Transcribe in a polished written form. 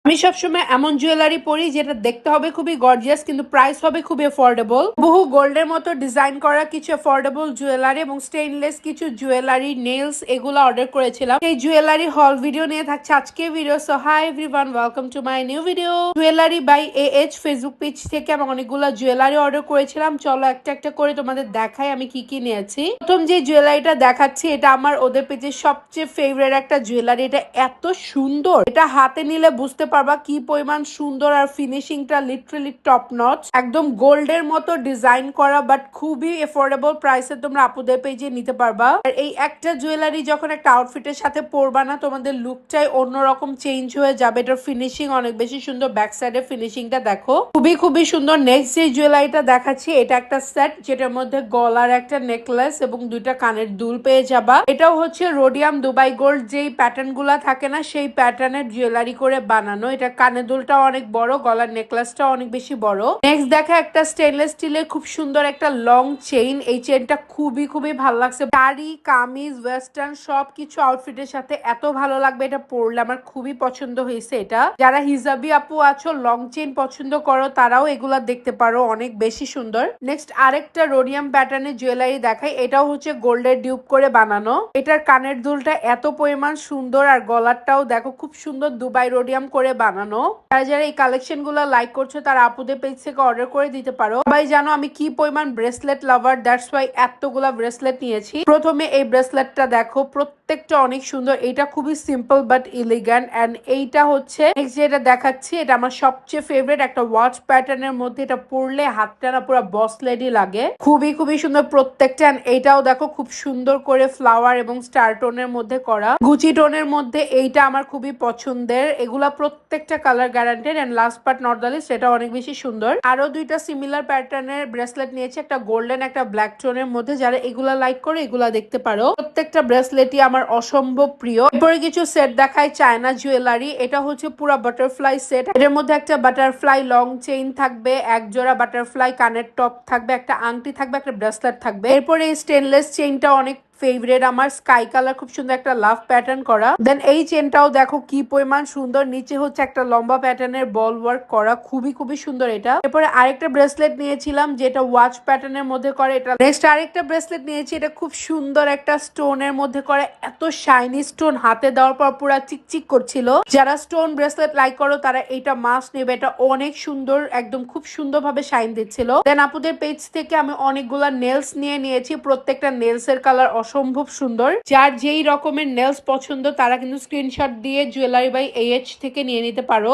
আমি সবসময় এমন জুয়েলারি পরি যেটা দেখতে হবে খুবই গর্জিয়াস কিন্তু প্রাইস হবে খুবই অ্যাফোর্ডেবল। বহু গোল্ডের মতো ডিজাইন করা কিছু অ্যাফোর্ডেবল জুয়েলারি এবং স্টেইনলেস কিছু জুয়েলারি, নেলস এগুলো অর্ডার করেছিলাম। এই জুয়েলারি হল ভিডিও নিয়ে থাকছে আজকে video. So hi everyone, welcome to my new video. Jewellery by AH Facebook page থেকে আমি অনেকগুলো জুয়েলারি অর্ডার করেছিলাম। চলো একটা একটা করে তোমাদের দেখাই আমি কি কি নিয়েছি। প্রথম যে জুয়েলারিটা দেখাচ্ছি এটা আমার ওদের পেজের সবচেয়ে ফেভারিট একটা জুয়েলারি। এটা এত সুন্দর, এটা হাতে নিলে বুঝতে পারবা কি পরিমাণ সুন্দর আর ফিনিশিংটা লিটারালি টপ নচ। একদম গোল্ডের মতো ডিজাইন করা বাট খুবই এফোর্ডেবল প্রাইসে তোমরা আপুদের পেজে নিতে পারবা। আর এই একটা জুয়েলারি যখন একটা আউটফিটের সাথে পরবা না, তোমাদের লুকটাই অন্যরকম চেঞ্জ হয়ে যাবে। এটার ফিনিশিং অনেক বেশি সুন্দর, ব্যাক সাইডের ফিনিশিংটা দেখো খুবই সুন্দর। নেক্সট যে জুয়েলারিটা দেখাচ্ছি এটা একটা সেট যেটার মধ্যে গলার একটা নেকলেস এবং দুইটা কানের দুল পেয়ে যাবা। এটাও হচ্ছে রোডিয়াম দুবাই গোল্ড যেই প্যাটার্ন গুলা থাকে না সেই প্যাটার্নের জুয়েলারি করে বানানো। এটা কানের দুলটা অনেক বড়, গলার নেকলেসটা অনেক বেশি বড়। নেক্সট দেখা একটা স্টেনলেস স্টিলের খুব সুন্দর একটা লং চেইন। এই চেইনটা খুবই ভালো লাগছে। শাড়ি, কামিজ, ওয়েস্টার্ন সবকিছু আউটফিটের সাথে এত ভালো লাগবে। এটা পরলে আমার খুবই পছন্দ হয়েছে। এটা যারা হিজাবি আপু আছো, লং চেইন পছন্দ করো, তারাও এগুলা দেখতে পারো, অনেক বেশি সুন্দর। নেক্সট আরেকটা রোডিয়াম প্যাটার্নের জুয়েলারি দেখাই। এটাও হচ্ছে গোল্ডের ডিউব করে বানানো। এটার কানের দুলটা এত পরিমাণ সুন্দর আর গলারটাও দেখো খুব সুন্দর দুবাই রোডিয়াম করে বানানো। যারা এই কালেকশন গুলো লাইক করছো তারা আপুদের পেজ থেকে অর্ডার করে দিতে পারো। সবাই জানো আমি কি পরিমাণ ব্রেসলেট লাভার, দ্যাটস ওয়াই এতগুলা ব্রেসলেট নিয়েছি। প্রথমে এই ব্রেসলেটটা দেখো, প্রত্যেকটা অনেক সুন্দর। এটা খুবই সিম্পল বাট এলিগ্যান্ট। এন্ড এইটা হচ্ছে নেক্সট যেটা দেখাচ্ছি, এটা আমার সবচেয়ে ফেভারিট একটা ওয়াচ প্যাটার্নের মধ্যে। এটা পরলে হাতটা না পুরো বস লেডি লাগে। খুবই সুন্দর প্রত্যেকটা। এন্ড এইটাও দেখো খুব সুন্দর করে ফ্লাওয়ার এবং স্টার টোনের মধ্যে করা, গুচি টোনের মধ্যে। এইটা আমার খুবই পছন্দের। এগুলা প্রত্যেকটা colour guaranteed. And last but not the least, এটা অনেক বেশি সুন্দর। আরো দুইটা সিমিলার প্যাটার্নের ব্রেসলেট নিয়েছি, একটা গোল্ডেন একটা ব্ল্যাক টোনের মধ্যে। যারা এগুলা লাইক করে এগুলা দেখতে পারো। প্রত্যেকটা ব্রেসলেটই আমার অসম্ভব প্রিয়। এরপরে কিছু সেট দেখায় চায়না জুয়েলারি। এটা হচ্ছে পুরো বাটারফ্লাই সেট। এর মধ্যে একটা বাটারফ্লাই লং চেইন থাকবে, এক জোড়া বাটারফ্লাই কানের টপ থাকবে, একটা আংটি থাকবে, একটা ব্রেসলেট থাকবে। এরপরে এই স্টেনলেস চেইনটা অনেক ফেভারিট আমার, স্কাই কালার, খুব সুন্দর একটা লাভ প্যাটার্ন করা। দেন এই চেনটাও দেখো কি পরিমাণ সুন্দর, নিচে হচ্ছে একটা লম্বা প্যাটার্নের বল ওয়ার্ক করা, খুবই সুন্দর এটা। এরপরে আরেকটা ব্রেসলেট নিয়েছিলাম যেটা ওয়াচ প্যাটার্নের মধ্যে করে। এটা নেক্সট আরেকটা ব্রেসলেট নিয়েছি, এটা খুব সুন্দর একটা স্টোনের মধ্যে করে, এত শাইনি স্টোন, হাতে দেওয়ার পর পুরা চিকচিক করছিল। যারা স্টোন ব্রেসলেট লাইক করো তারা এটা মাস্ট নেবে। এটা অনেক সুন্দর, একদম খুব সুন্দর ভাবে শাইন দিচ্ছিল। দেন আপুদের পেজ থেকে আমি অনেকগুলা নেলস নিয়েছি। প্রত্যেকটা নেলস এর কালার অসম্ভব সুন্দর। যার যেই রকমের নেলস পছন্দ তারা কিন্তু স্ক্রিনশট দিয়ে জুয়েলারি বাই AH থেকে নিয়ে নিতে পারো।